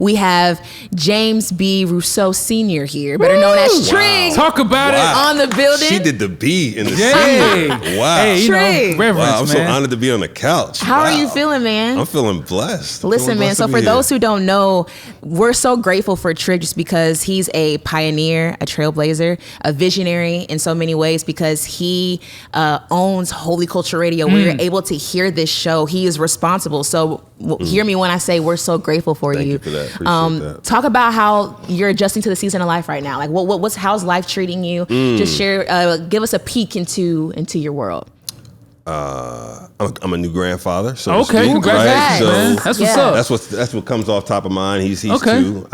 We have James B. Rosseau Sr. here, better known as Trig. Talk about it. On the building. She did the B in the Yay. scene. Wow. Hey, Trig. reverence, Wow, I'm so man. honored to be on the couch. How are Wow. you feeling, man? I'm feeling blessed. Listen, man, so for those who don't know, we're so grateful for Trig just because he's a pioneer, a trailblazer, a visionary in so many ways because he owns Holy Culture Radio. We're able to hear this show. He is responsible. So hear me when I say we're so grateful for Thank you. you for that. Appreciate that. Talk about how you're adjusting to the season of life right now. Like, how's life treating you? Just share, give us a peek into your world. I'm a new grandfather. So to Okay, speak, congratulations, right? man. So That's what's up. That's what comes off top of mind. He's Okay. 2,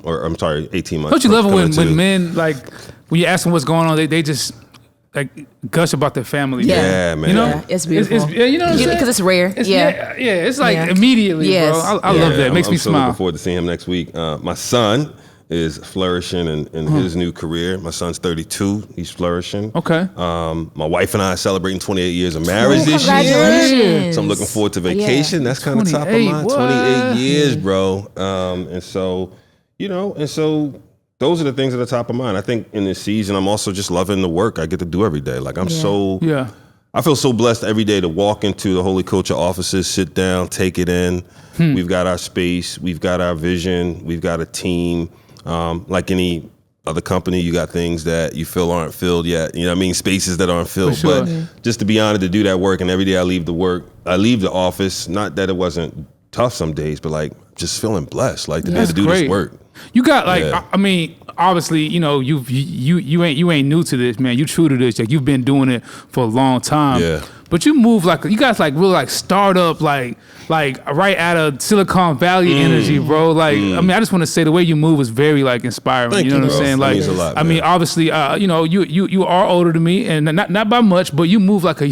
or I'm sorry, 18 months. Don't you love it coming when to- men, like, when you ask them what's going on, they just, like, gush about their family. Yeah. Yeah, man. You know? Yeah, it's beautiful. Yeah, you know what I'm saying? Because it's rare. It's, yeah. yeah, it's like Yeah. immediately, Yes. bro. I love that. It makes I'm me so smile. looking forward to seeing him next week. My son is flourishing in his new career. My son's 32. He's flourishing. Okay. My wife and I are celebrating 28 years of marriage this year. Congratulations. So I'm looking forward to vacation. That's kind of top of 28, mind. what? 28 years, bro. And so, those are the things at the top of mind. I think in this season, I'm also just loving the work I get to do every day. Like I'm so, Yeah. I feel so blessed every day to walk into the Holy Culture offices, sit down, take it in. We've got our space, we've got our vision, we've got a team. Like any other company, you got things that you feel aren't filled yet. You know what I mean? Spaces that aren't filled. For sure. But just to be honored to do that work, and every day I leave the office, not that it wasn't tough some days, but like just feeling blessed, like to be able to do great. this work. You got like, Yeah. I mean, obviously, you know, you ain't new to this, man. You true to this. Like you've been doing it for a long time. Yeah. But you move like you guys like really like startup like right out of Silicon Valley energy, bro. Like I mean, I just want to say the way you move is very like inspiring. Thank you know you, what I'm bro. saying? That Like means a lot, I mean, man. obviously, you know, you are older than me, and not by much, but you move like a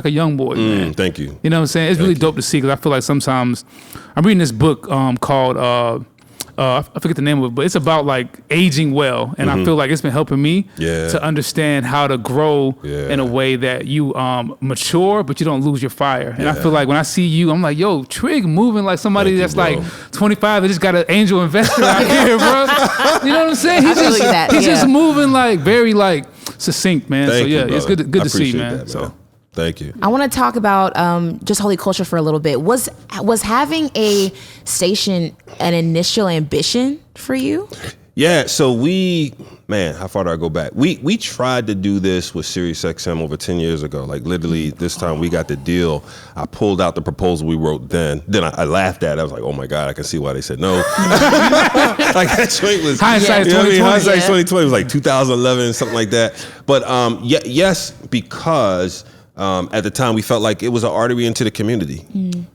young boy, man. Thank you. You know what I'm saying? It's really dope to see because I feel like sometimes I'm reading this book called I forget the name of it, but it's about like aging well, and I feel like it's been helping me Yeah. to understand how to grow in a way that you mature, but you don't lose your fire. And I feel like when I see you, I'm like, yo, Trig moving like somebody Thank you, that's bro. like 25 and just got an angel investor out here, bro. You know what I'm saying? He's feel that, he's just yeah. moving like very like succinct, man. Thank so yeah, you, it's brother. good I to see, appreciate man. that, So. Thank you. I want to talk about just Holy Culture for a little bit. Was having a station an initial ambition for you? Yeah, so how far do I go back? We tried to do this with Sirius XM over 10 years ago. Like literally this time we got the deal. I pulled out the proposal we wrote then. Then I laughed at it. I was like, oh my God, I can see why they said no. Like that joint was Hindsight you know what I mean? 2020. Hindsight Yeah. 2020 was like 2011, something like that. But yes, because at the time we felt like it was an artery into the community.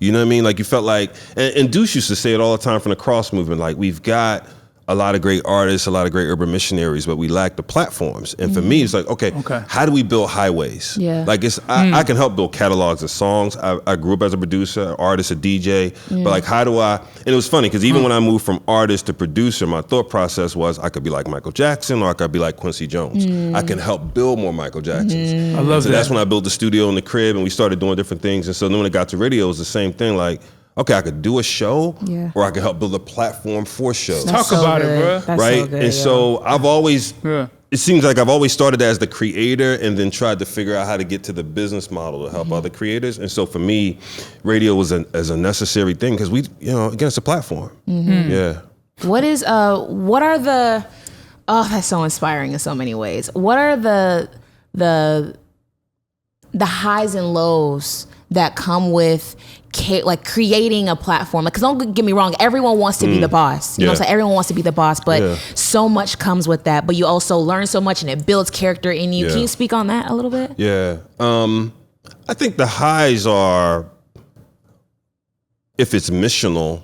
You know what I mean? Like you felt like, and Deuce used to say it all the time from the cross movement, like we've got a lot of great artists, a lot of great urban missionaries, but we lack the platforms. And for me, it's like, okay, how do we build highways? Yeah. Like I can help build catalogs of songs. I grew up as a producer, an artist, a DJ, but like how do I, and it was funny because even when I moved from artist to producer, my thought process was I could be like Michael Jackson or I could be like Quincy Jones. I can help build more Michael Jacksons. I love So that. that's when I built the studio in the crib and we started doing different things. And so then when it got to radio, it was the same thing. Like, okay, I could do a show or I could help build a platform for shows. Talk about it, bro. That's Right? so good, and so I've always, Yeah. it seems like I've always started as the creator and then tried to figure out how to get to the business model to help other creators. And so for me, radio was as a necessary thing because again, it's a platform. Yeah. what are the that's so inspiring in so many ways. What are the highs and lows that come with like creating a platform? Because don't get me wrong, everyone wants to be the boss. You know what I'm saying? Everyone wants to be the boss, but so much comes with that. But you also learn so much and it builds character in you. Yeah. Can you speak on that a little bit? Yeah. I think the highs are, if it's missional,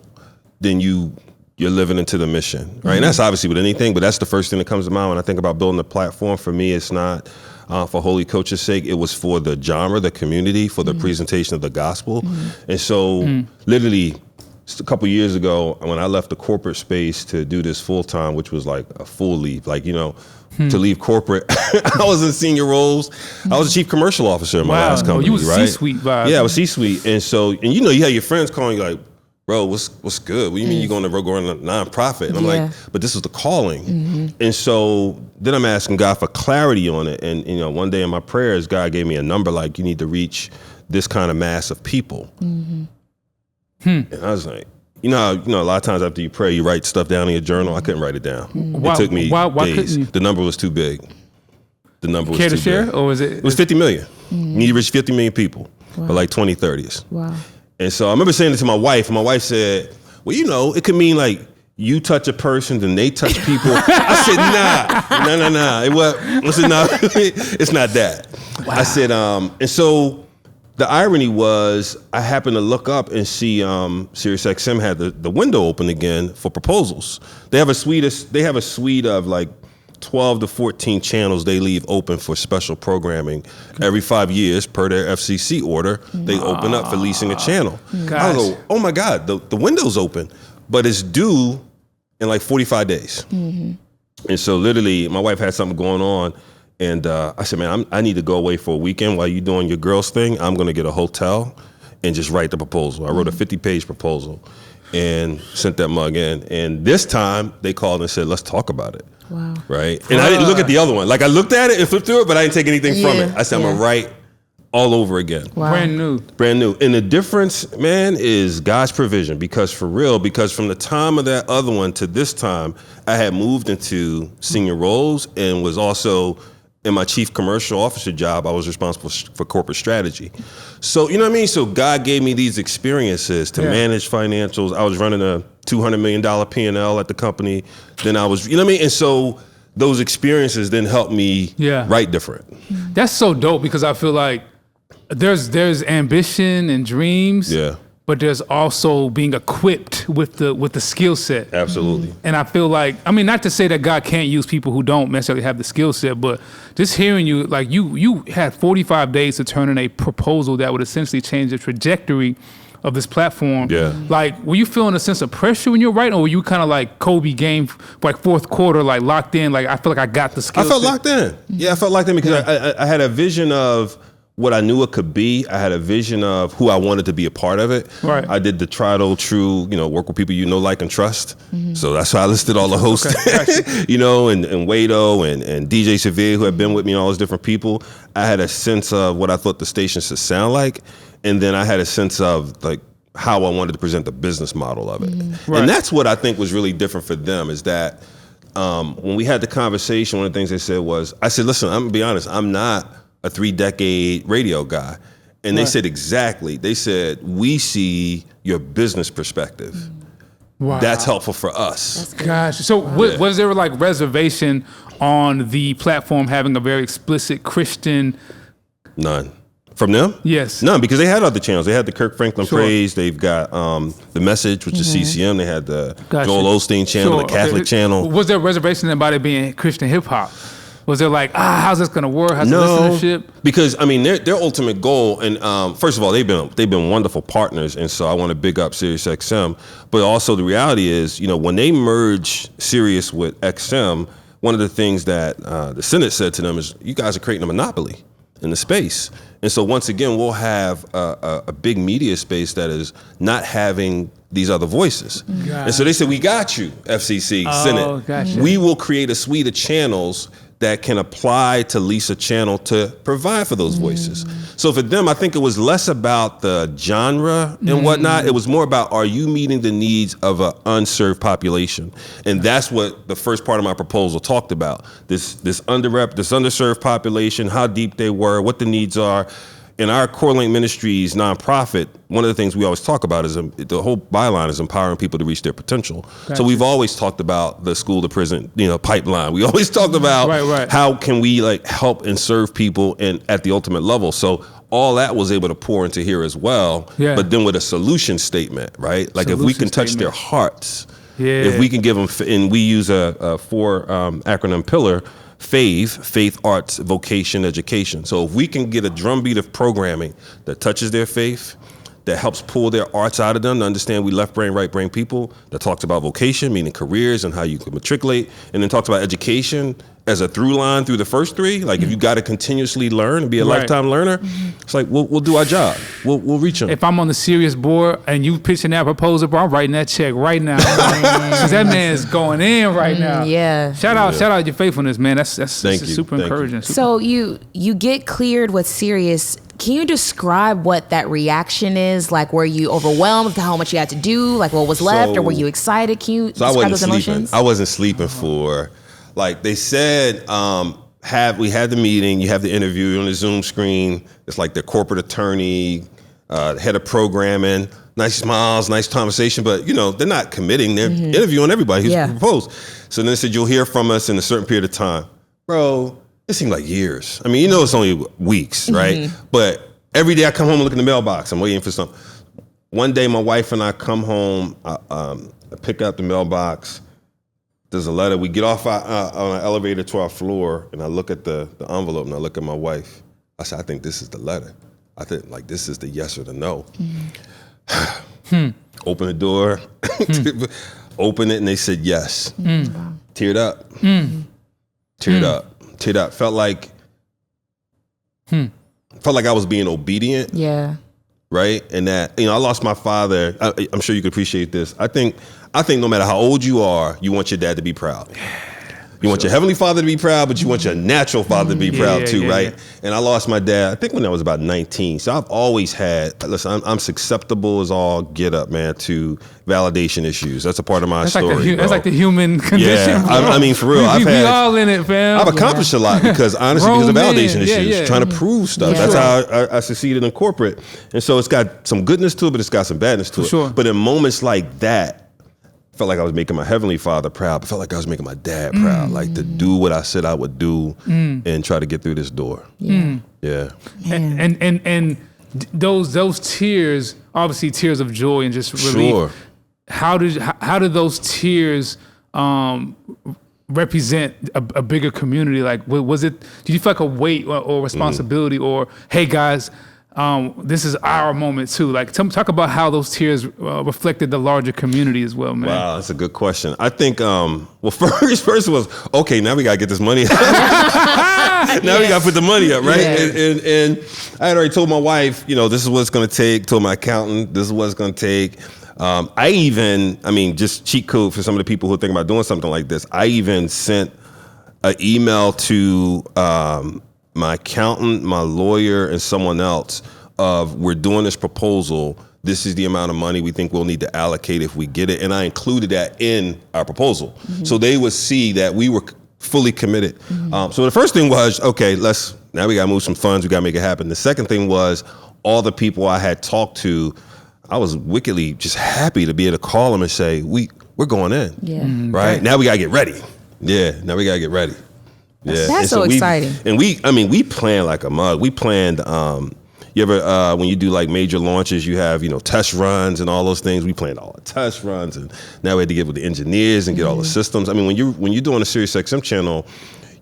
then you're living into the mission, right? And that's obviously with anything, but that's the first thing that comes to mind when I think about building a platform. For me, it's not for Holy Culture's sake. It was for the genre, the community, for the presentation of the gospel. And so literally just a couple years ago, when I left the corporate space to do this full time, which was like a full leave, like, to leave corporate. I was in senior roles. I was a chief commercial officer in my last company, you was right? C-suite vibe. Yeah, I was C-suite. And so, you have your friends calling you like, bro, what's good? What do you mean you're going to go run a nonprofit? And I'm like, but this is the calling. And so then I'm asking God for clarity on it. And, one day in my prayers, God gave me a number like, you need to reach this kind of mass of people. And I was like, a lot of times after you pray, you write stuff down in your journal. I couldn't write it down. It took me days. The number was too big. The number was Care too to share, big. or was it? It was 50 million. You need to reach 50 million people by like 2030s. Wow. And so I remember saying it to my wife, and my wife said, well, it could mean like you touch a person, then they touch people. I said, nah. I said, no, it's not that. Wow. I said, and so the irony was I happened to look up and see Sirius XM had the window open again for proposals. They have a suite of like 12 to 14 channels they leave open for special programming every 5 years per their FCC order. They open up for leasing a channel. I go, oh my God, the window's open, but it's due in like 45 days. And so literally my wife had something going on. And I said, man, I need to go away for a weekend while you're doing your girls thing. I'm going to get a hotel and just write the proposal. I wrote a 50-page proposal and sent that mug in. And this time they called and said, let's talk about it. Wow. Right. And I didn't look at the other one. Like I looked at it and flipped through it, but I didn't take anything from it. I said, I'm going to write all over again. Wow. Brand new. And the difference, man, is God's provision. Because from the time of that other one to this time, I had moved into senior roles and was also in my chief commercial officer job. I was responsible for corporate strategy. So, you know what I mean? So God gave me these experiences to manage financials. I was running a $200 million P&L at the company. Then I was, you know what I mean? And so those experiences then helped me write different. That's so dope because I feel like there's ambition and dreams. Yeah. But there's also being equipped with the skill set. Absolutely. And I feel like, not to say that God can't use people who don't necessarily have the skill set, but just hearing you, like you had 45 days to turn in a proposal that would essentially change the trajectory of this platform. Yeah. Like, were you feeling a sense of pressure when you were writing, or were you kind of like Kobe game, like fourth quarter, like locked in? Like, I feel like I got the skill set. I felt locked in. Yeah, I felt locked in because I had a vision of what I knew it could be. I had a vision of who I wanted to be a part of it. Right. I did the tried old true, work with people like, and trust. So that's why I listed all the hosts, and Wado and DJ Severe, who have been with me, and all those different people. I had a sense of what I thought the station should sound like. And then I had a sense of like how I wanted to present the business model of it. Right. And that's what I think was really different for them is that when we had the conversation, one of the things they said was, I said, listen, I'm gonna be honest, I'm not a 3-decade radio guy. And they said exactly, they said, we see your business perspective. Wow. That's helpful for us. Gosh. So was there like reservation on the platform having a very explicit Christian? None. From them? Yes. None, because they had other channels. They had the Kirk Franklin Praise. They've got The Message, which is CCM. They had the Joel Osteen channel, the Catholic channel. Was there a reservation about it being Christian hip hop? Was there like, how's this gonna work? How's the listenership? Because their ultimate goal, and first of all, they've been wonderful partners, and so I want to big up Sirius XM. But also the reality is, when they merge Sirius with XM, one of the things that the Senate said to them is, you guys are creating a monopoly in the space. And so once again, we'll have a big media space that is not having these other voices. And so they said, we got you, FCC, Senate. Gotcha. We will create a suite of channels that can apply to lease a channel to provide for those voices. So for them, I think it was less about the genre and whatnot. It was more about, are you meeting the needs of an unserved population? And that's what the first part of my proposal talked about. This underserved population, how deep they were, what the needs are. In our Core Link Ministries nonprofit, one of the things we always talk about is the whole byline is empowering people to reach their potential. Gotcha. So we've always talked about the school to prison, pipeline. We always talked about how can we help and serve people at the ultimate level. So all that was able to pour into here as well, but then with a solution statement, right? Like if we can touch their hearts, if we can give them, and we use a 4 acronym pillar, faith, arts, vocation, education. So if we can get a drumbeat of programming that touches their faith, that helps pull their arts out of them to understand we left brain, right brain people, that talks about vocation, meaning careers and how you can matriculate, and then talks about education as a through line through the first three. Like if you got to continuously learn and be a lifetime learner, it's like we'll do our job. We'll reach them. If I'm on the Sirius board and you pitching that proposal, bro, I'm writing that check right now. Because that man is going in right now. Yeah. Shout out your faithfulness, man. That's super encouraging. So you get cleared with Sirius. Can you describe what that reaction is? Like, were you overwhelmed with how much you had to do? Like, what was left, or were you excited? Can you describe those emotions? I wasn't sleeping for, like they said, we had the meeting, you have the interview on the Zoom screen. It's like the corporate attorney, head of programming, nice smiles, nice conversation, but they're not committing. They're interviewing everybody who's proposed. So then they said, you'll hear from us in a certain period of time. Bro, it seemed like years. I mean, it's only weeks, right? But every day I come home and look in the mailbox. I'm waiting for something. One day my wife and I come home, I pick up the mailbox. There's a letter. We get off on an elevator to our floor, and I look at the envelope, and I look at my wife. I said, I think this is the letter. I think like this is the yes or the no. Open the door, open it, and they said yes. Teared up. Teared up. Teared up. Felt like I was being obedient. Yeah. Right? And that, I lost my father. I'm sure you can appreciate this. I think no matter how old you are, you want your dad to be proud. You want your heavenly father to be proud, but you want your natural father to be proud too, right? And I lost my dad, I think when I was about 19. So I've always had, listen, I'm susceptible as all get up, man, to validation issues. That's a part of my story. That's like the human condition. Yeah, I mean, for real. We all in it, fam. I've accomplished a lot because honestly, because of validation issues, trying to prove stuff. That's how I succeeded in corporate. And so it's got some goodness to it, but it's got some badness to it. Sure. But in moments like that, I felt like I was making my heavenly father proud. I felt like I was making my dad proud, like to do what I said I would do and try to get through this door. Yeah. And those tears, obviously tears of joy and just relief. Sure. How did those tears represent a bigger community? Like, was it? Did you feel like a weight or responsibility, or hey guys, this is our moment too? Like, talk about how those tears reflected the larger community as well, man. Wow, that's a good question. I think, first was, okay, now we got to get this money up. Now we got to put the money up, right? Yeah. And I had already told my wife, this is what it's going to take, told my accountant, this is what it's going to take. Just cheat code for some of the people who are thinking about doing something like this. I even sent an email to my accountant, my lawyer, and someone else of, we're doing this proposal. This is the amount of money we think we'll need to allocate if we get it. And I included that in our proposal. So they would see that we were fully committed. So the first thing was, okay, now we got to move some funds. We got to make it happen. The second thing was all the people I had talked to, I was wickedly just happy to be able to call them and say, we're going in. Yeah. Right? Now we got to get ready. Yeah, now we got to get ready. Yeah. That's so exciting. And we planned like a mug. We planned, you ever, when you do like major launches, you have, test runs and all those things. We planned all the test runs, and now we had to get with the engineers and get all the systems. I mean, when you're doing a Sirius XM channel,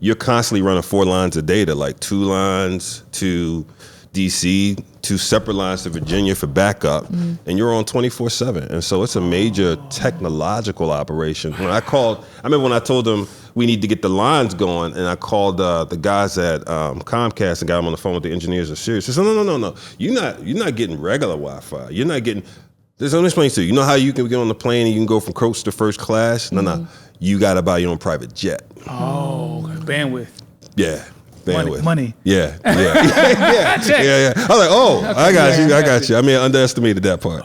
you're constantly running 4 lines of data, like 2 lines to DC, 2 separate lines to Virginia for backup, and you're on 24/7. And so it's a major technological operation. I remember when I told them we need to get the lines going, and I called the guys at Comcast and got them on the phone with the engineers of Sirius. I said, no, you're not getting regular Wi-Fi. You're not getting. Let me explain to you. You know how you can get on the plane and you can go from coach to first class? No, you got to buy your own private jet. Oh, bandwidth. Yeah. Bandwidth. Money. Yeah. I was like, I got you. I mean, I underestimated that part.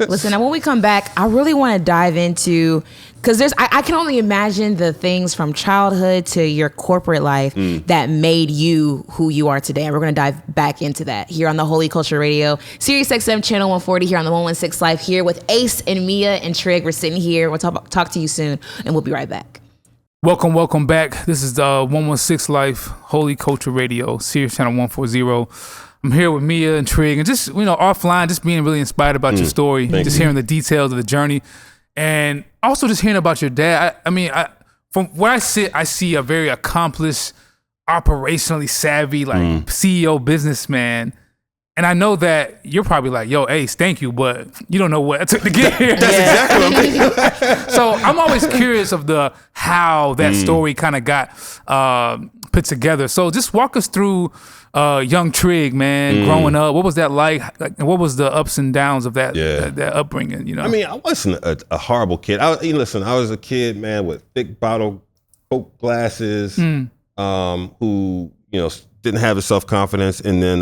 Listen, now when we come back, I really want to dive into, because I can only imagine the things from childhood to your corporate life that made you who you are today. And we're going to dive back into that here on the Holy Culture Radio, Sirius XM Channel 140 here on the 116 Live, here with Ace and Meah and Trig. We're sitting here. We'll talk to you soon, and we'll be right back. Welcome back. This is the 116 Life Holy Culture Radio, Sirius Channel 140. I'm here with Meah and Trig, and just offline, just being really inspired about your story, hearing the details of the journey, and also just hearing about your dad. From where I sit, I see a very accomplished, operationally savvy, CEO businessman, And I know that you're probably like, yo, Ace, thank you, but you don't know what it took to get here. That's exactly what I'm thinking. So I'm always curious of how that story kind of got put together. So just walk us through young Trig, man, growing up. What was that like? What was the ups and downs of that upbringing? You know, I mean, I wasn't a horrible kid. I was a kid, man, with thick bottle Coke glasses, who didn't have the self-confidence, and then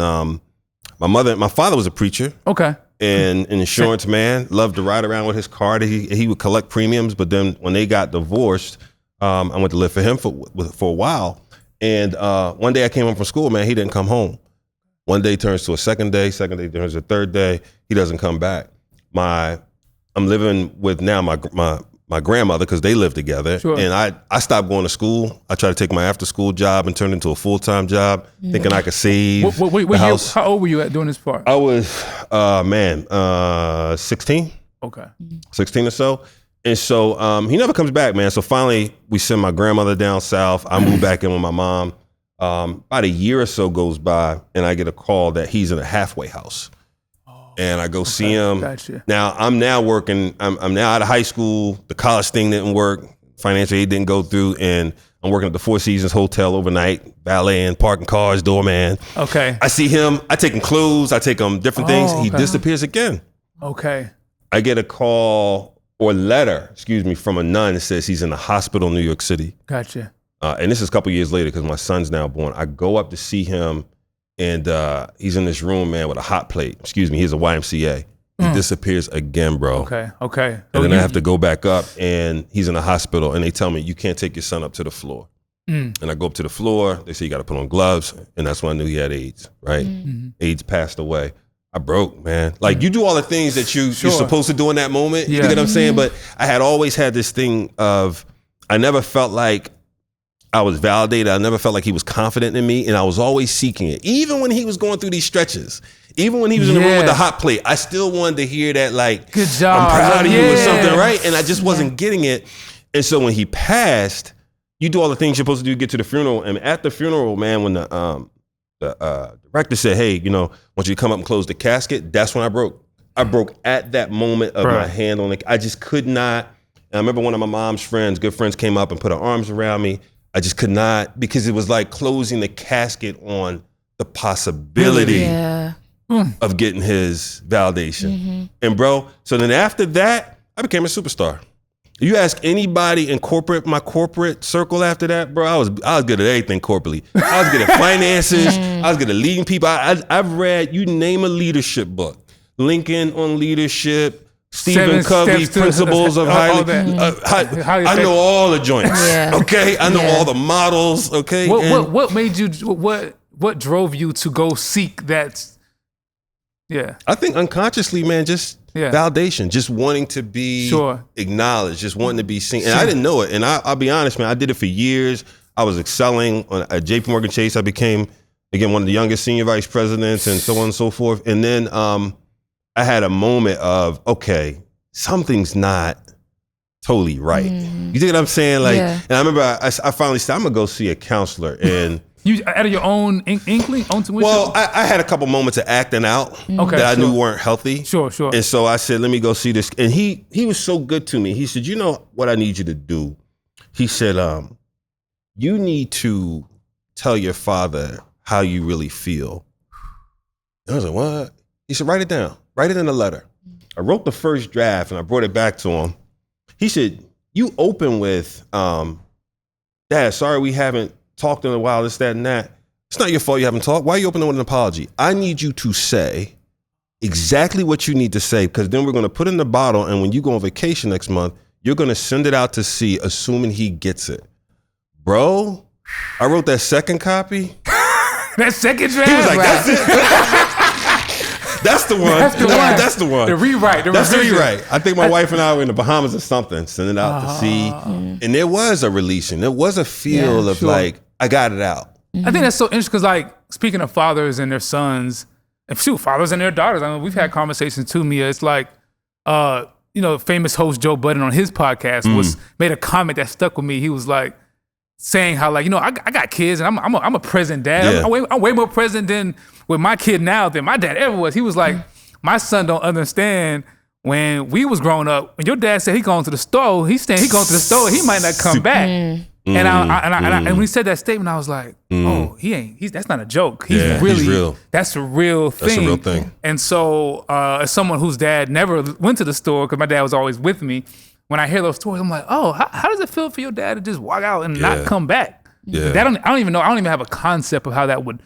my father was a preacher. Okay. And an insurance man, loved to ride around with his car. He would collect premiums, but then when they got divorced, I went to live for him for a while. And one day I came home from school, man, he didn't come home. One day turns to a second day turns to a third day, he doesn't come back. I'm living with now my grandmother, because they live together. Sure. And I stopped going to school. I tried to take my after school job and turn it into a full-time job, thinking I could save the house. How old were you at doing this part? I was, 16. Okay. 16 or so. And so he never comes back, man. So finally, we send my grandmother down south. I move back in with my mom. About a year or so goes by, and I get a call that he's in a halfway house. And I go see him. Gotcha. Now I'm now working. I'm now out of high school. The college thing didn't work. Financial aid didn't go through, and I'm working at the Four Seasons Hotel overnight, valeting, parking cars, doorman. Okay. I see him. I take him clothes. I take him different things. He disappears again. Okay. I get a call or letter, from a nun that says he's in the hospital in New York City. Gotcha. And this is a couple years later, because my son's now born. I go up to see him. And he's in this room, man, with a hot plate. He's a YMCA. He disappears again, bro. Okay. And then I have to go back up, and he's in the hospital, and they tell me, you can't take your son up to the floor. And I go up to the floor. They say, you got to put on gloves. And that's when I knew he had AIDS, right? AIDS passed away. I broke, man. Like, you do all the things that you're supposed to do in that moment. You know what I'm saying? But I had always had this thing of, I never felt like I was validated. I never felt like he was confident in me, and I was always seeking it. Even when he was going through these stretches, even when he was in the room with the hot plate, I still wanted to hear that, like, good job, I'm proud of you or something, right? And I just wasn't getting it. And so when he passed, you do all the things you're supposed to do to get to the funeral. And at the funeral, man, when the director said, hey, I want you to come up and close the casket, that's when I broke. I broke at that moment of my hand on it. I just could not. And I remember one of my mom's good friends came up and put her arms around me. I just could not, because it was like closing the casket on the possibility of getting his validation. And bro, so then after that, I became a superstar. You ask anybody in my corporate circle after that, bro, I was good at everything corporately. I was good at finances. I was good at leading people. I've read, you name a leadership book. Lincoln on leadership, Stephen Covey, Principles of Highly. I know all the joints. Okay, I know all the models. Okay, what made you? What drove you to go seek that? Yeah, I think unconsciously, man, just validation, just wanting to be acknowledged, just wanting to be seen. And I didn't know it. And I'll be honest, man, I did it for years. I was excelling at JP Morgan Chase. I became, again, one of the youngest senior vice presidents, and so on and so forth. And then I had a moment of, okay, something's not totally right. You think what I'm saying? Like, and I remember I finally said, I'm gonna go see a counselor. And you out of your own inkling, own tuition? Well, I had a couple moments of acting out that I knew weren't healthy. Sure. And so I said, let me go see this. And he was so good to me. He said, you know what I need you to do? He said, you need to tell your father how you really feel. And I was like, what? He said, write it down. Write it in a letter. I wrote the first draft and I brought it back to him. He said, you open with, Dad, sorry we haven't talked in a while, this, that, and that. It's not your fault you haven't talked. Why are you opening with an apology? I need you to say exactly what you need to say, because then we're going to put it in the bottle, and when you go on vacation next month, you're going to send it out to sea, assuming he gets it. Bro, I wrote that second copy. That second draft? He was like, that's it. That's the one. That's the one. The rewrite. That's the rewrite. I think my wife and I were in the Bahamas or something, sending it out to sea. And there was a releasing. There was a feel of like, I got it out. I think that's so interesting because, like, speaking of fathers and their sons, and fathers and their daughters, I mean, we've had conversations too, Meah. It's like, famous host Joe Budden on his podcast made a comment that stuck with me. He was like, saying how like, I got kids and I'm a present dad. Yeah. I'm way more present than with my kid now than my dad ever was. He was like, my son don't understand when we was growing up, when your dad said he going to the store, he going to the store, he might not come back. And when he said that statement, I was like, oh, that's not a joke. He's real. That's a real thing. That's a real thing. And so as someone whose dad never went to the store, because my dad was always with me, when I hear those stories, I'm like, oh, how does it feel for your dad to just walk out and not come back? Yeah. I don't even know. I don't even have a concept of how that would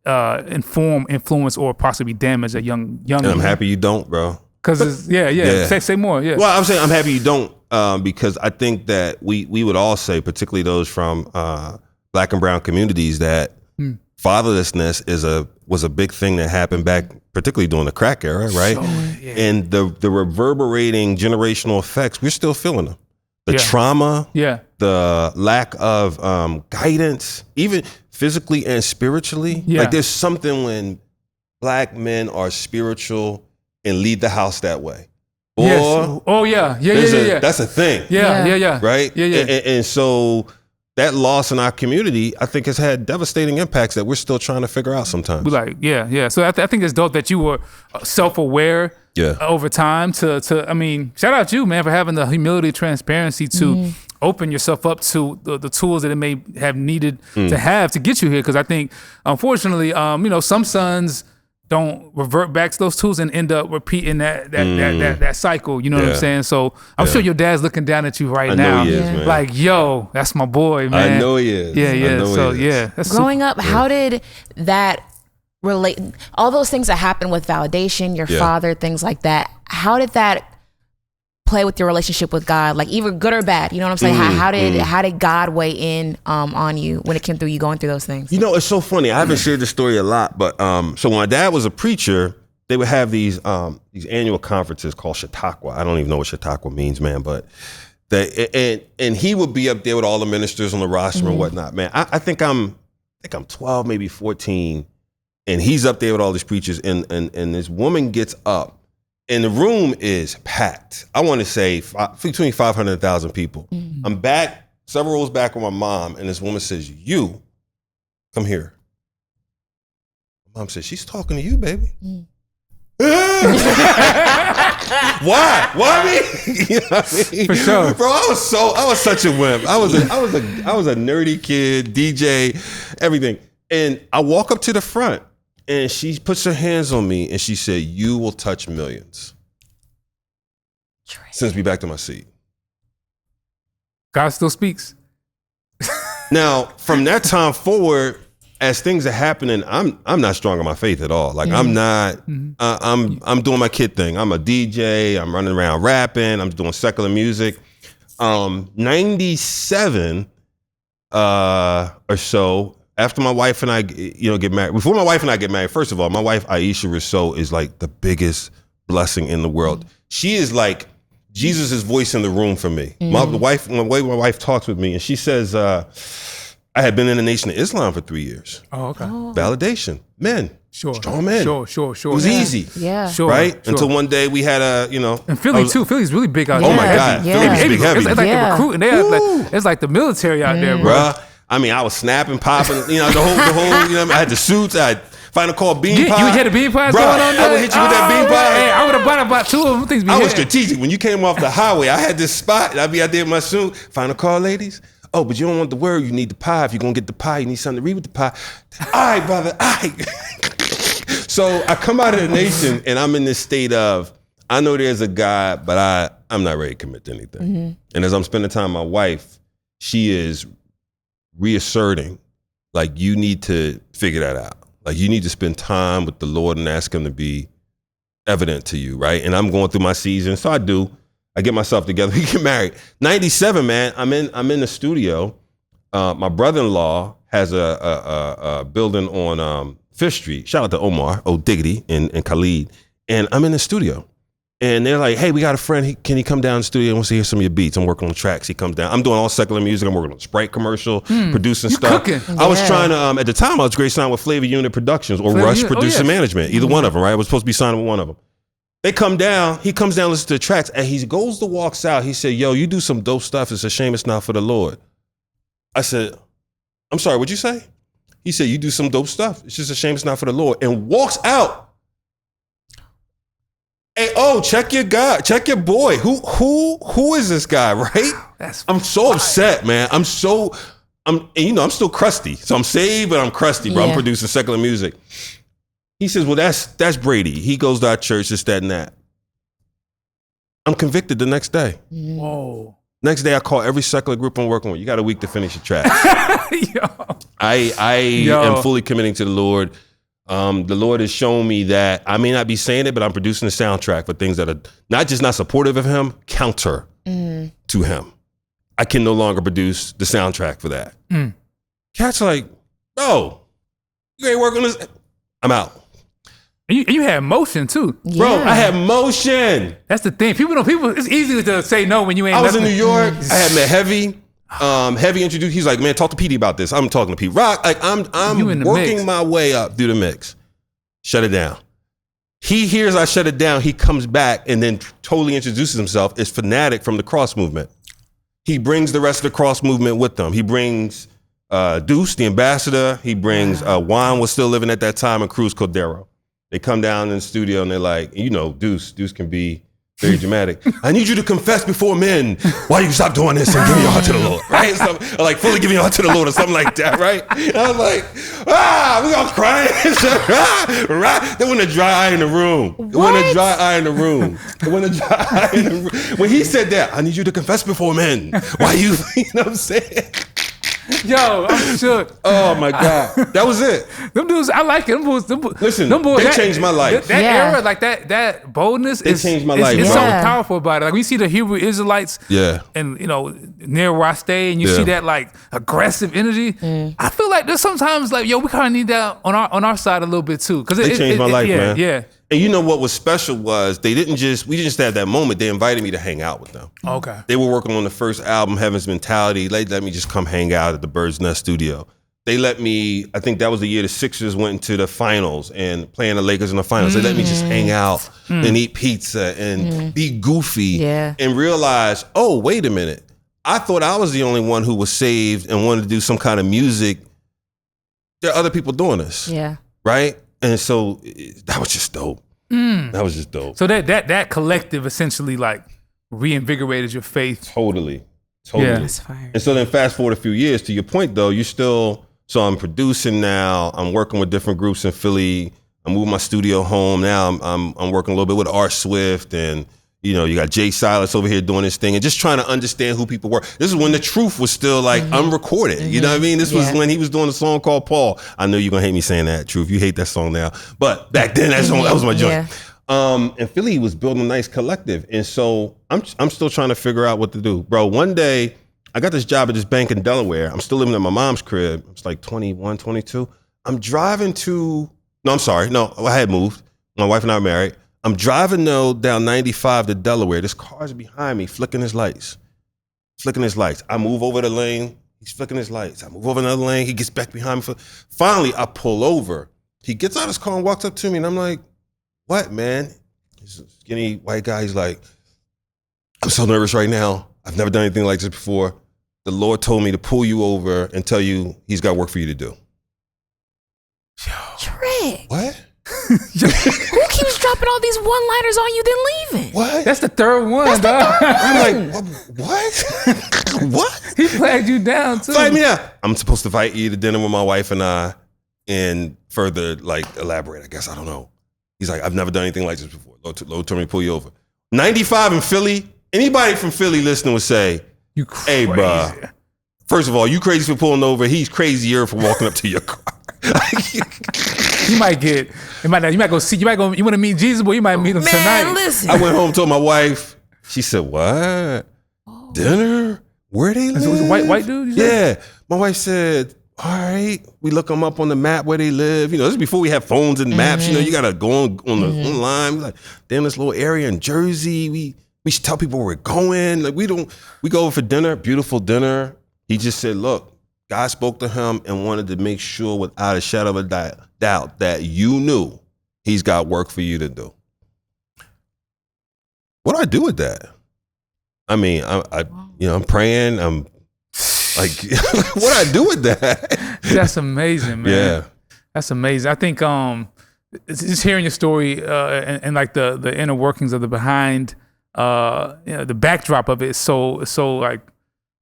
influence, or possibly damage a young. And I'm happy you don't, bro. Because say more. Yeah. Well, I'm saying I'm happy you don't, because I think that we would all say, particularly those from Black and brown communities, that fatherlessness was a big thing that happened back, particularly during the crack era, right? Sure, yeah. And the reverberating generational effects, we're still feeling them. The trauma, the lack of guidance, even physically and spiritually. Like there's something when Black men are spiritual and lead the house that way. Or, yes. Oh yeah. That's a thing. Yeah. Right? Yeah. And so that loss in our community, I think, has had devastating impacts that we're still trying to figure out sometimes. So I think it's dope that you were self-aware over time to shout out you, man, for having the humility, transparency to open yourself up to the tools that it may have needed to have to get you here. Because I think, unfortunately, some sons don't revert back to those tools and end up repeating that cycle. You know what I'm saying? So I'm sure your dad's looking down at you right now. I know he is, man. Like, yo, that's my boy, man. I know he is. Yeah. That's growing up, how did that relate? All those things that happen with validation, your father, things like that. How did that play with your relationship with God? Like, either good or bad, you know what I'm saying? How did God weigh in on you when it came through you going through those things? It's so funny. I haven't shared this story a lot, but so when my dad was a preacher, they would have these annual conferences called Chautauqua. I don't even know what Chautauqua means, man, but and he would be up there with all the ministers on the roster and whatnot, man. I think I'm 12, maybe 14, and he's up there with all these preachers, and this woman gets up. And the room is packed. I want to say between 500 and 1,000 people. I'm back, several rows back with my mom, and this woman says, "You, come here." Mom says, "She's talking to you, baby." Why? Why me? You know what I mean? For sure, bro. I was such a wimp. I was a nerdy kid, DJ, everything. And I walk up to the front. And she puts her hands on me and she said, "You will touch millions." Sends me back to my seat. God still speaks. Now, from that time forward, as things are happening, I'm not strong on my faith at all. Like I'm not. I'm doing my kid thing. I'm a DJ. I'm running around rapping. I'm doing secular music. 97 or so. After my wife and I, get married. Before my wife and I get married, first of all, my wife Aisha Rosseau is like the biggest blessing in the world. She is like Jesus' voice in the room for me. The way my wife talks with me, and she says, I had been in the Nation of Islam for 3 years. Oh, okay. Validation, men, strong men. Sure. It was easy, sure, right? Sure. Until one day we had and Philly too. Philly's really big out there. Oh my God, Philly's big heavy. It's like the recruiting. It's like the military out there, bro. Bruh. I mean, I was snapping, popping, the whole, I had the suits, I had Final Call bean pie. You had the bean pies going on there? I would hit you with that bean pie. Hey, I would have bought about 2 of them. Things I was strategic. When you came off the highway, I had this spot, and I'd be out there with my suit. Final Call, ladies. Oh, but you don't want the word, you need the pie. If you're going to get the pie, you need something to read with the pie. All right, brother, all right. So I come out of the Nation, and I'm in this state of, I know there's a God, but I'm not ready to commit to anything. And as I'm spending time with my wife, she is reasserting, like, you need to figure that out. Like, you need to spend time with the Lord and ask him to be evident to you, right? And I'm going through my season, so I do. I get myself together. We get married. 97, man. I'm in the studio. My brother-in-law has a building on Fifth Street. Shout out to Omar, Diggity, and Khalid. And I'm in the studio. And they're like, "Hey, we got a friend. Can he come down to the studio? I want to hear some of your beats. I'm working on tracks." He comes down. I'm doing all secular music. I'm working on Sprite commercial, producing stuff. Cooking. I was trying to, at the time, I was great signed with Flavor Unit Productions or Rush Producer Management. Either one of them, right? I was supposed to be signing with one of them. They come down. He comes down, listens to the tracks, and he walks out. He said, "Yo, you do some dope stuff. It's a shame it's not for the Lord." I said, I'm sorry, what'd you say? He said, you do some dope stuff. It's just a shame it's not for the Lord. And walks out. Hey, check your guy, check your boy. Who is this guy, right? I'm so upset, man. I'm still crusty. So I'm saved, but I'm crusty, bro. I'm producing secular music. He says, well, that's Brady. He goes to our church, this, that, and that. I'm convicted the next day. Whoa. Next day, I call every secular group I'm working with. You got a week to finish your track. I am fully committing to the Lord. The Lord has shown me that I may not be saying it, but I'm producing a soundtrack for things that are not supportive of him, counter to him. I can no longer produce the soundtrack for that. Cat's like, bro, you ain't working on this. I'm out. And you had motion too. Yeah. Bro, I had motion. That's the thing. People, it's easy to say no when you ain't. I was in New York. I had met Heavy. Heavy introduced. He's like, man, talk to PD about this. I'm talking to Pete Rock. Like I'm working my way up through the mix. Shut it down. He hears I shut it down. He comes back and then totally introduces himself as Fanatic from the Cross Movement. He brings the rest of the Cross Movement with them. He brings Deuce, the ambassador. He brings Juan was still living at that time, and Cruz Cordero. They come down in the studio and they're like, Deuce can be very dramatic. I need you to confess before men why you stop doing this and give your heart to the Lord, right? Or like fully giving your heart to the Lord or something like that, right? And I was like, we all crying. Right? They want a dry eye in the room. They want a dry eye in the room. When he said that, I need you to confess before men why you know what I'm saying? Yo, I'm shook. Oh my God. That was it. Them dudes, I like it. Listen, they changed my life. That era, like that boldness changed my life. It's bro. something powerful about it. Like we see the Hebrew Israelites and near where I stay, and you see that like aggressive energy. I feel like there's sometimes like, we kind of need that on our side a little bit too. Because they changed my life, man. Yeah. And you know what was special was we didn't just have that moment. They invited me to hang out with them. Okay. They were working on the first album, Heaven's Mentality. They let me just come hang out at the Bird's Nest studio. They let me, I think that was the year the Sixers went into the finals and playing the Lakers in the finals. They let me just hang out and eat pizza and be goofy and realize, oh, wait a minute. I thought I was the only one who was saved and wanted to do some kind of music. There are other people doing this. Yeah. Right? And so that was just dope. That was just dope. So that collective essentially like reinvigorated your faith. Totally. Yeah. That's fire. And so then fast forward a few years, to your point though, so I'm producing now. I'm working with different groups in Philly. I moved my studio home. Now I'm working a little bit with R. Swift and you got Jay Silas over here doing this thing and just trying to understand who people were. This is when the truth was still like unrecorded. You know what I mean? This was when he was doing a song called Paul. I know you're gonna hate me saying that, Truth. You hate that song now. But back then that was my joint. And Philly was building a nice collective. And so I'm still trying to figure out what to do. Bro, one day I got this job at this bank in Delaware. I'm still living at my mom's crib. It's like 21, 22. I'm driving I had moved. My wife and I were married. I'm driving down 95 to Delaware. This car's behind me, flicking his lights. I move over the lane. He's flicking his lights. I move over another lane. He gets back behind me. Finally, I pull over. He gets out of his car and walks up to me, and I'm like, what, man? He's a skinny white guy. He's like, I'm so nervous right now. I've never done anything like this before. The Lord told me to pull you over and tell you he's got work for you to do. Trig. What? Who keeps dropping all these one-liners on you then leaving? What? That's the third one, dog. I'm like, what? What? He flagged you down too. Flag me out. I'm supposed to invite you to dinner with my wife and I and further like elaborate, I guess. I don't know. He's like, I've never done anything like this before. Lord told me to pull you over. 95 in Philly. Anybody from Philly listening would say, you crazy. Hey, bro. First of all, you crazy for pulling over. He's crazier for walking up to your car. You might go see, you want to meet Jesus, boy, you might meet him tonight. Listen. I went home, told my wife. She said, what? Dinner? Where they live? So it was a white dude? Yeah. My wife said, all right. We look them up on the map where they live. This is before we have phones and maps. You got to go on the online. We're like, damn, this little area in Jersey. We should tell people where we're going. Like we go over for dinner, beautiful dinner. He just said, look, God spoke to him and wanted to make sure without a shadow of a doubt that you knew he's got work for you to do. What do I do with that? I mean, I'm praying. Like, what I do with that? That's amazing, man. Yeah. That's amazing. I think just hearing your story and like the inner workings of the behind, the backdrop of it is so like,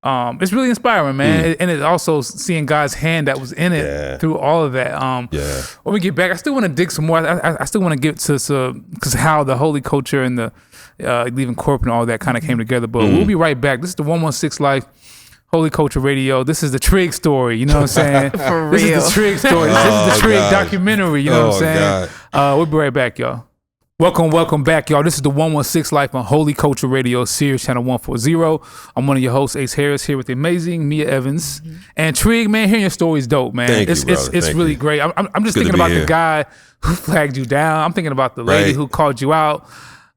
it's really inspiring, man. And it's also seeing God's hand that was in it through all of that. When we get back, I still want to dig some more. I still want to get to because how the holy culture and the leaving corporate and all that kind of came together. But we'll be right back. This is the 116 Life Holy Culture Radio. This is the Trig story. You know what I'm saying? For real. This is the Trig story. This is the Trig documentary. You know what I'm saying? God. We'll be right back, y'all. Welcome back, y'all. This is the 116 Life on Holy Culture Radio, Sirius Channel 140. I'm one of your hosts, Ace Harris, here with the amazing Meah Evans. And Trig, man, hearing your story is dope, man. Thank you, It's Thank really you. great. I'm just Good thinking to be about here. the guy who flagged you down. I'm thinking about the lady who called you out.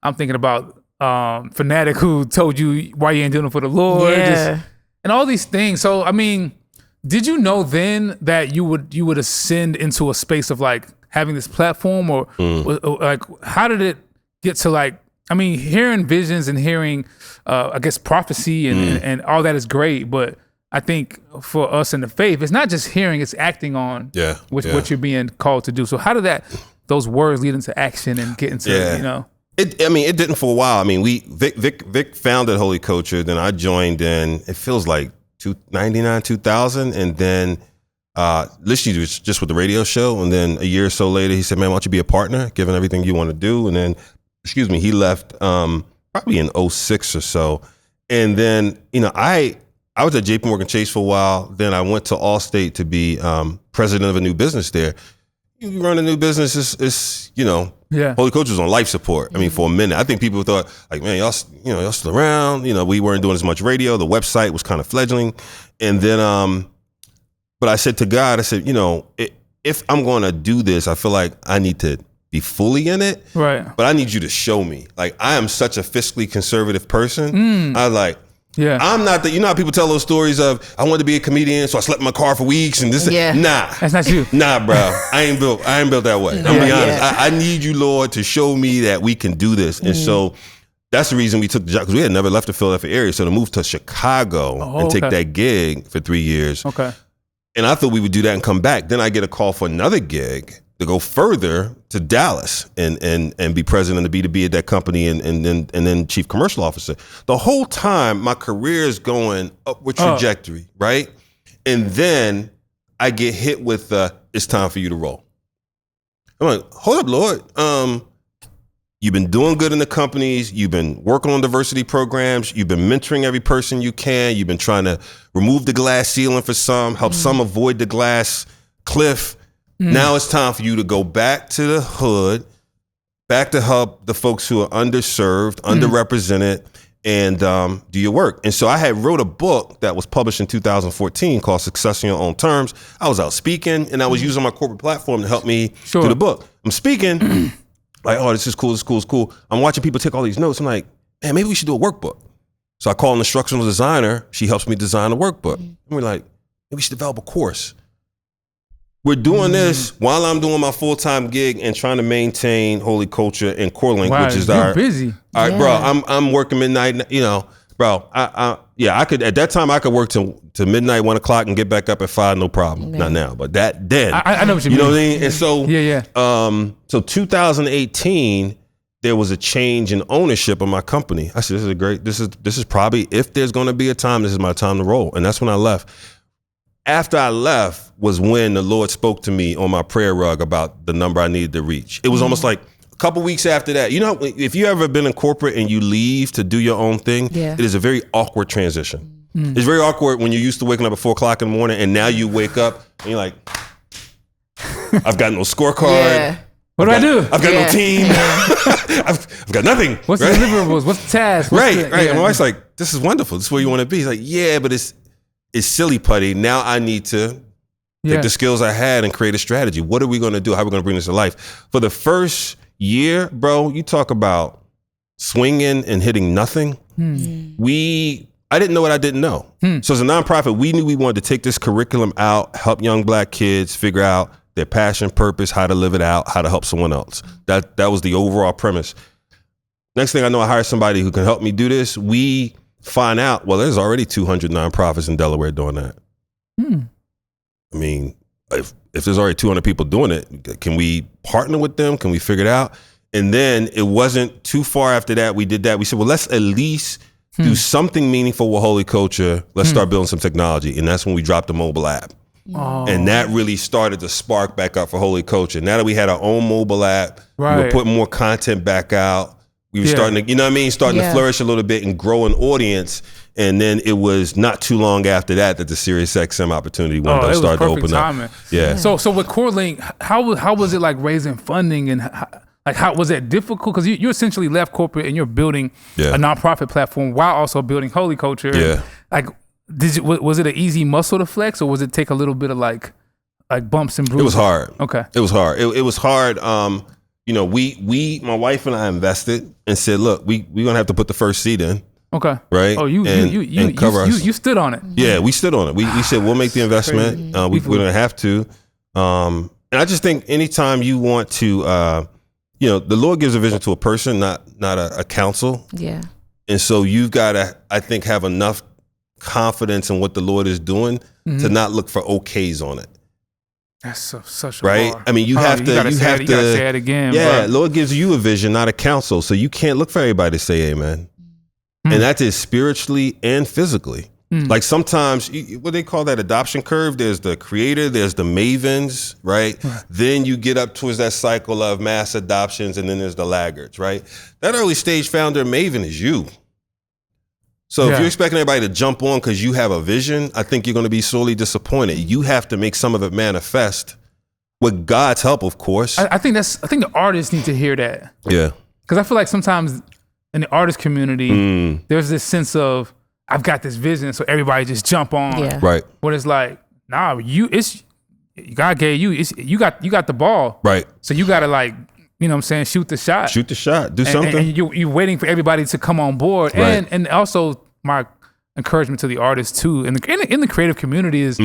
I'm thinking about fanatic who told you why you ain't doing it for the Lord. Yeah. And all these things. So, I mean, did you know then that you would ascend into a space of like having this platform, or like how did it get to like? I mean, hearing visions and hearing, I guess, prophecy and all that is great, but I think for us in the faith, it's not just hearing; it's acting on what you're being called to do. So, how did those words lead into action and get into you know? It didn't for a while. I mean, Vic founded Holy Culture, then I joined in. It feels like 99, 2000, and then literally just with the radio show. And then a year or so later, he said, "Man, why don't you be a partner, given everything you want to do?" And then, he left probably in 06 or so. And then, I was at JP Morgan Chase for a while. Then I went to Allstate to be president of a new business there. You run a new business, it's Holy Culture was on life support. I mean, for a minute, I think people thought like, man, y'all still around. We weren't doing as much radio. The website was kind of fledgling. And then, but I said to God, I said, if I'm going to do this, I feel like I need to be fully in it. Right. But I need you to show me. Like, I am such a fiscally conservative person. I was like, I'm not how people tell those stories of I wanted to be a comedian, so I slept in my car for weeks and this. Nah, that's not you. Nah, bro, I ain't built that way. I'm gonna be honest. I need you, Lord, to show me that we can do this. And so that's the reason we took the job, because we had never left the Philadelphia area. So to move to Chicago and take that gig for 3 years. Okay. And I thought we would do that and come back. Then I get a call for another gig to go further to Dallas and be president of the B2B at that company and then chief commercial officer. The whole time my career is going upward trajectory, right? And then I get hit with it's time for you to roll. I'm like, hold up, Lord. You've been doing good in the companies. You've been working on diversity programs. You've been mentoring every person you can. You've been trying to remove the glass ceiling for some, help some avoid the glass cliff. Now it's time for you to go back to the hood, back to help the folks who are underserved, underrepresented, and do your work. And so I had wrote a book that was published in 2014 called Success on Your Own Terms. I was out speaking, and I was using my corporate platform to help me do the book. I'm speaking, like, oh, this is cool, this is cool, this is cool. I'm watching people take all these notes. I'm like, man, maybe we should do a workbook. So I call an instructional designer. She helps me design a workbook. And we're like, maybe we should develop a course. We're doing this while I'm doing my full-time gig and trying to maintain Holy Culture in CoreLink, which is you're busy. All right, bro. I'm working midnight. Bro. I could at that time I could work to midnight, 1 o'clock, and get back up at 5, no problem. Not now, but that then. I know what you mean. You know what I mean? And so So 2018, there was a change in ownership of my company. I said, this is probably, if there's going to be a time, this is my time to roll. And that's when I left. After I left was when the Lord spoke to me on my prayer rug about the number I needed to reach. It was almost like a couple weeks after that. If you ever been in corporate and you leave to do your own thing, it is a very awkward transition. It's very awkward when you're used to waking up at 4 o'clock in the morning and now you wake up and you're like, I've got no scorecard. What do I do? I've got no team. I've got nothing. What's the deliverables? What's the task? Right. And my wife's like, this is wonderful. This is where you want to be. He's like, yeah, but it's silly putty. Now I need to take the skills I had and create a strategy. What are we going to do? How are we going to bring this to life? For the first year, bro, you talk about swinging and hitting nothing. I didn't know what I didn't know. So as a nonprofit, we knew we wanted to take this curriculum out, help young Black kids figure out their passion, purpose, how to live it out, how to help someone else. That was the overall premise. Next thing I know, I hired somebody who can help me do this. find out, well, there's already 200 nonprofits in Delaware doing that. I mean, if there's already 200 people doing it, can we partner with them? Can we figure it out? And then it wasn't too far after that we did that. We said, well, let's at least do something meaningful with Holy Culture. Let's start building some technology. And that's when we dropped the mobile app. Oh. And that really started to spark back up for Holy Culture. Now that we had our own mobile app, we were putting more content back out. We were starting to, you know what I mean? Starting to flourish a little bit and grow an audience. And then it was not too long after that the Sirius XM opportunity window started to open up. Yeah. So with CoreLink, how was it like raising funding and how was that difficult? Because you essentially left corporate and you're building a nonprofit platform while also building Holy Culture. Yeah. Like, was it an easy muscle to flex, or was it take a little bit of like bumps and bruises? It was hard. Okay. It was hard. It was hard. You know, we my wife and I invested and said, look, we're gonna have to put the first seed in. Okay. Right. Oh, you stood on it. Yeah, we stood on it. We said we'll make the investment. We're gonna have to. And I just think anytime you want to, you know, the Lord gives a vision to a person, not a council. Yeah. And so you've got to, I think, have enough confidence in what the Lord is doing to not look for okays on it. That's such a right. bar. I mean, you have to. You gotta say it again. Yeah, bro. Lord gives you a vision, not a counsel, so you can't look for everybody to say amen. And that is spiritually and physically. Like sometimes, what they call that adoption curve. There's the creator, there's the mavens, right? Then you get up towards that cycle of mass adoptions, and then there's the laggards, right? That early stage founder maven is you. So if you're expecting everybody to jump on because you have a vision, I think you're going to be sorely disappointed. You have to make some of it manifest with God's help, of course. I think the artists need to hear that. Yeah. Because I feel like sometimes in the artist community, there's this sense of, I've got this vision, so everybody just jump on. Yeah. Right. But it's like, nah, God gave you, you got the ball. Right. So you got to like, you know what I'm saying, shoot the shot. Shoot the shot. Do something. And you're waiting for everybody to come on board. Right. And also my encouragement to the artists too, in the creative community is,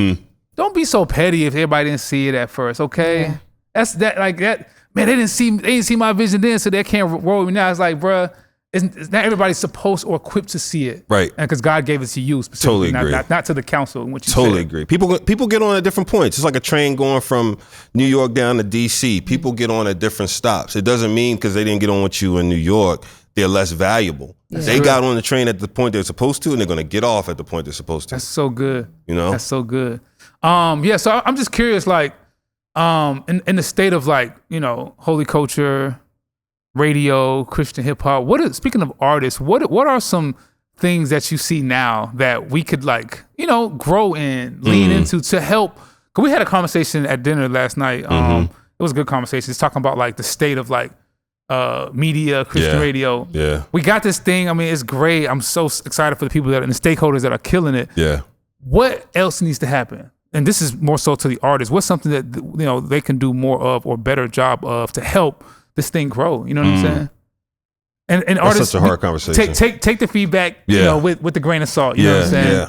don't be so petty if everybody didn't see it at first, okay? Yeah. That's that, like that, man, they didn't see my vision then, so they can't roll with me now. It's like, bruh, it's not everybody's supposed or equipped to see it. Right. And because God gave it to you specifically, Totally agree. not to the council. What you Totally said. agree. People get on at different points. It's like a train going from New York down to DC. People get on at different stops. It doesn't mean because they didn't get on with you in New York, they're less valuable. Yeah. They got on the train at the point they're supposed to, and they're going to get off at the point they're supposed to. That's so good. You know? That's so good. Yeah, so I'm just curious, like, in the state of like, you know, Holy Culture, radio, Christian hip hop. Speaking of artists, what are some things that you see now that we could like, you know, grow in, lean into to help? Cause we had a conversation at dinner last night. It was a good conversation. It's talking about like the state of like media, Christian radio. Yeah. We got this thing. I mean, it's great. I'm so excited for the people that and the stakeholders that are killing it. Yeah. What else needs to happen? And this is more so to the artists. What's something that, you know, they can do more of or better job of to help this thing grow? You know what I'm saying? And That's artists, such a hard conversation. Take the feedback, you know, with the grain of salt. You know what I'm saying?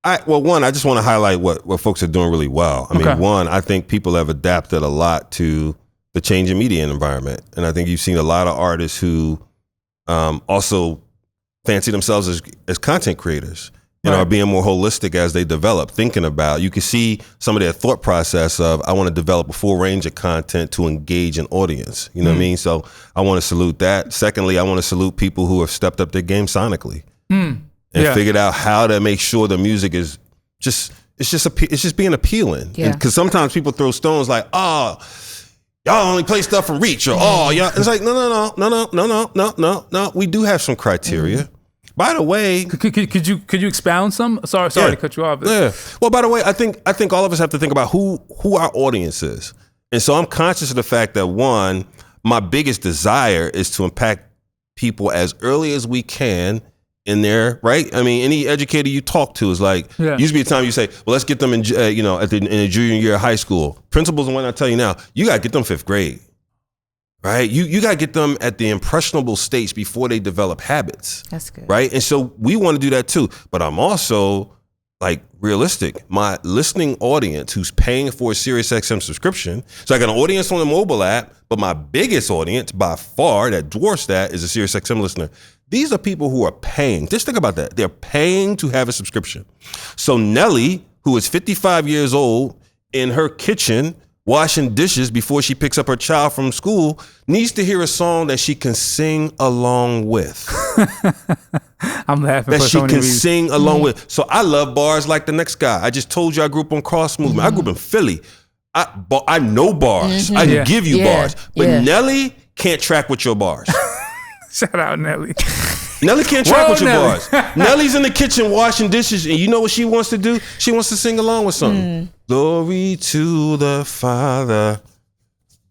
Yeah. One, I just want to highlight what folks are doing really well. I mean, one, I think people have adapted a lot to the changing media environment. And I think you've seen a lot of artists who also fancy themselves as content creators and are being more holistic as they develop, thinking about, you can see some of their thought process of, I want to develop a full range of content to engage an audience. You know what I mean? So I want to salute that. Secondly, I want to salute people who have stepped up their game sonically and figured out how to make sure the music is just being appealing. Yeah. Because sometimes people throw stones like, oh, y'all only play stuff from Reach, or oh, y'all. It's like no. We do have some criteria. By the way, could you expound some? Sorry to cut you off. Yeah. Well, by the way, I think all of us have to think about who our audience is, and so I'm conscious of the fact that one, my biggest desire is to impact people as early as we can in there, right? I mean, any educator you talk to is like, used to be a time you say, well, let's get them in, in the junior year of high school. Principals and what I tell you now, you got to get them 5th grade, right? You got to get them at the impressionable stage before they develop habits. That's good. Right? And so we want to do that too. But I'm also like realistic. My listening audience who's paying for a Sirius XM subscription, so I got an audience on the mobile app, but my biggest audience by far that dwarfs that is a Sirius XM listener. These are people who are paying. Just think about that. They're paying to have a subscription. So Nelly, who is 55 years old, in her kitchen washing dishes before she picks up her child from school, needs to hear a song that she can sing along with. I'm laughing. That for she so many can reasons. sing along with. So I love bars like the next guy. I just told you I grew up on Cross Movement. I grew up in Philly. I know bars. I can give you bars. But Nelly can't track with your bars. Shout out Nelly. Nelly can't track with your Nelly. bars. Nelly's in the kitchen washing dishes, and you know what she wants to do? She wants to sing along with something. Glory to the Father.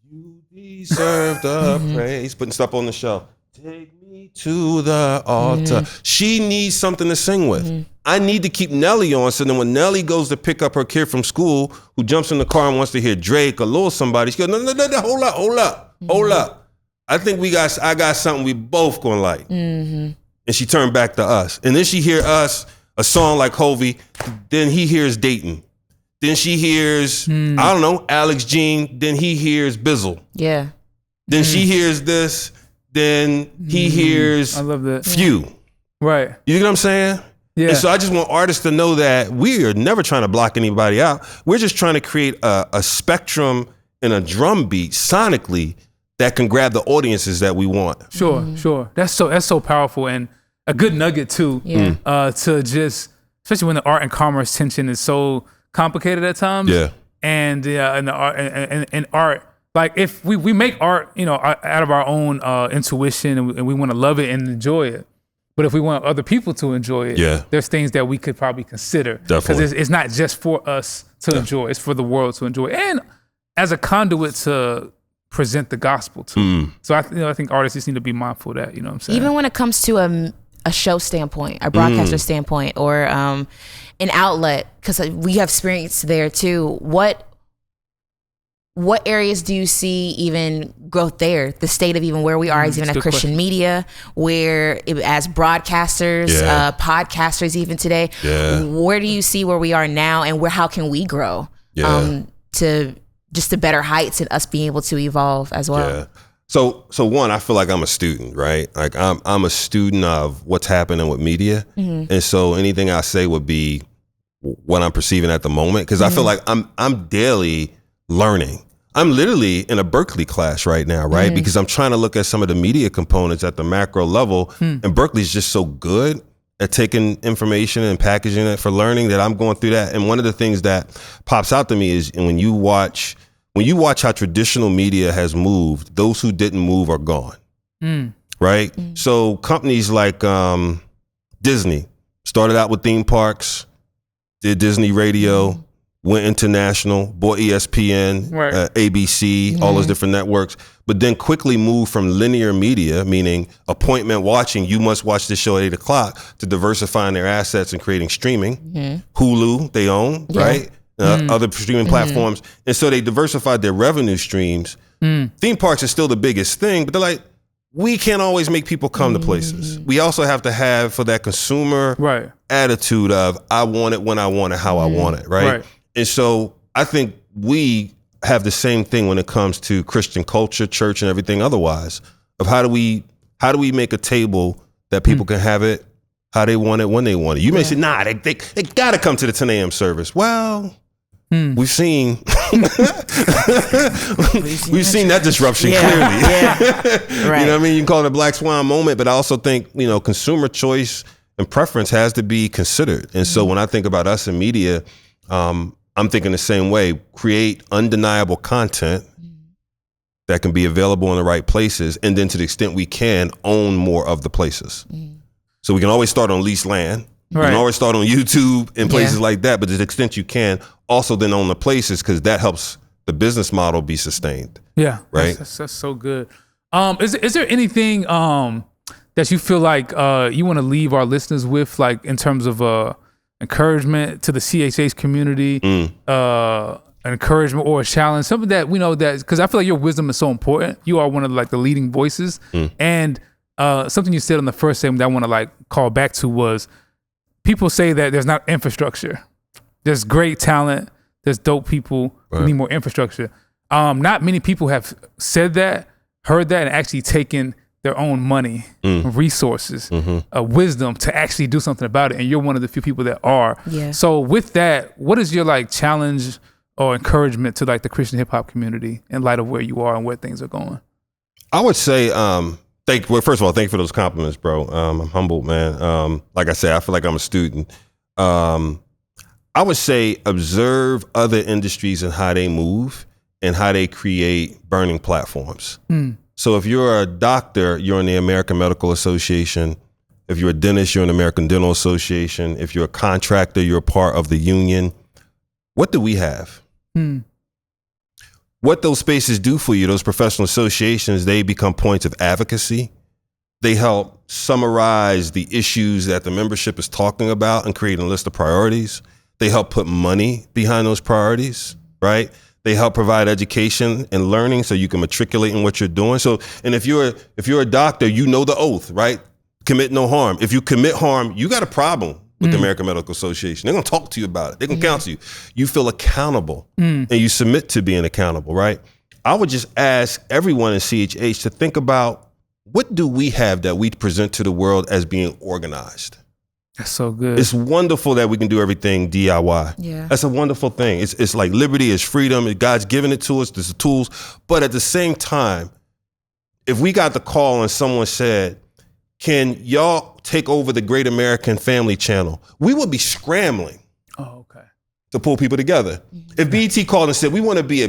You deserve the praise. Putting stuff on the shelf. Take me to the altar. She needs something to sing with. I need to keep Nelly on, so then when Nelly goes to pick up her kid from school, who jumps in the car and wants to hear Drake or Lil somebody, she goes, no, hold up. I think I got something we both gonna like. And she turned back to us. And then she hear us, a song like Hovey, then he hears Dayton. Then she hears, I don't know, Alex Jean, then he hears Bizzle. Yeah. Then she hears this, then he hears I love that. Few. Right. You know what I'm saying? Yeah. And so I just want artists to know that we are never trying to block anybody out. We're just trying to create a spectrum and a drum beat sonically that can grab the audiences that we want. Sure. That's so powerful, and a good nugget too. Yeah. To just, especially when the art and commerce tension is so complicated at times. Yeah. And the art and art, like if we make art, out of our own intuition, and we want to love it and enjoy it. But if we want other people to enjoy it, there's things that we could probably consider. Definitely. Because it's not just for us to enjoy; it's for the world to enjoy, and as a conduit to present the gospel too. So I think artists just need to be mindful of that. You know what I'm saying? Even when it comes to a show standpoint, a broadcaster standpoint, or an outlet, because we have experience there too. What areas do you see even growth there? The state of even where we are, even at Christian media, as broadcasters, podcasters, even today. Where do you see where we are now, and how can we grow to just to better heights and us being able to evolve as well? Yeah. So one, I feel like I'm a student, right? Like I'm a student of what's happening with media, and so anything I say would be what I'm perceiving at the moment, because I feel like I'm daily learning. I'm literally in a Berkeley class right now, right? Because I'm trying to look at some of the media components at the macro level, and Berkeley's just so good at taking information and packaging it for learning that I'm going through that. And one of the things that pops out to me is when you watch how traditional media has moved, those who didn't move are gone, right? So companies like Disney started out with theme parks, did Disney Radio, went international, bought ESPN, ABC, all those different networks, but then quickly moved from linear media, meaning appointment watching, you must watch this show at 8:00, to diversifying their assets and creating streaming. Hulu, they own, right? Other streaming platforms. And so they diversified their revenue streams. Theme parks are still the biggest thing, but they're like, we can't always make people come to places. We also have to have, for that consumer attitude of, I want it when I want it, how I want it, right? And so I think we have the same thing when it comes to Christian culture, church, and everything otherwise, of how do we make a table that people can have it how they want it, when they want it. You may say, nah, they got to come to the 10 a.m. service. Well, we've seen that disruption clearly. You know what I mean? You can call it a black swan moment, but I also think, consumer choice and preference has to be considered. And so when I think about us in media, I'm thinking the same way. Create undeniable content that can be available in the right places, and then to the extent we can, own more of the places. So we can always start on leased land. You can always start on YouTube and places like that, but to the extent you can, also then own the places, because that helps the business model be sustained. Yeah, right. That's so good. Is there anything that you feel like you want to leave our listeners with, like in terms of encouragement to the CHH community, an encouragement or a challenge, something that we know that, because I feel like your wisdom is so important. You are one of the leading voices, and something you said on the first segment that I want to call back to was, people say that there's not infrastructure. There's great talent. There's dope people. We need more infrastructure. Not many people have said that, heard that, and actually taken their own money, resources, wisdom to actually do something about it. And you're one of the few people that are. Yeah. So with that, what is your like challenge or encouragement to like the Christian hip hop community in light of where you are and where things are going? I would say, first of all, thank you for those compliments, bro. I'm humbled, man. Like I said, I feel like I'm a student. I would say observe other industries and how they move and how they create burning platforms. So if you're a doctor, you're in the American Medical Association. If you're a dentist, you're in the American Dental Association. If you're a contractor, you're a part of the union. What do we have? What those spaces do for you, those professional associations, they become points of advocacy. They help summarize the issues that the membership is talking about and create a list of priorities. They help put money behind those priorities, right? They help provide education and learning so you can matriculate in what you're doing. So, and if you're a doctor, you know the oath, right? Commit no harm. If you commit harm, you got a problem with the American Medical Association. They're gonna talk to you about it. They're gonna counsel you. You feel accountable and you submit to being accountable, right? I would just ask everyone in CHH to think about, what do we have that we present to the world as being organized? That's so good. It's wonderful that we can do everything DIY. Yeah. That's a wonderful thing. It's like liberty, it's freedom, God's given it to us, there's the tools. But at the same time, if we got the call and someone said, can y'all take over the Great American Family Channel? We would be scrambling to pull people together. If BET called and said, we want to do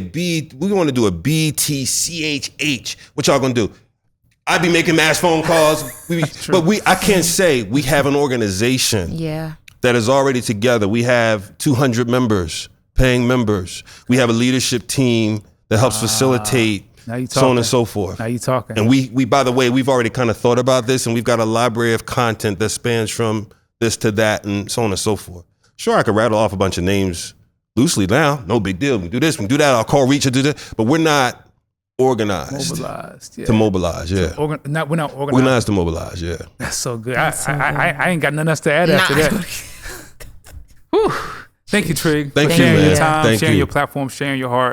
a BTCHH, what y'all gonna do? I'd be making mass phone calls. I can't say we have an organization that is already together. We have 200 members, paying members. We have a leadership team that helps facilitate, so on and so forth. Now you talking. And we, by the way, we've already kind of thought about this, and we've got a library of content that spans from this to that and so on and so forth. Sure, I could rattle off a bunch of names loosely now. No big deal. We can do this, we can do that. I'll call Reach or do that. But we're not organized to mobilize, yeah. We're not organized. Organized to mobilize, yeah. That's so good. I ain't got nothing else to add after that. Whew. Thank you, Trig. Thank for you, sharing man. your time, Thank sharing you. your platform, sharing your heart.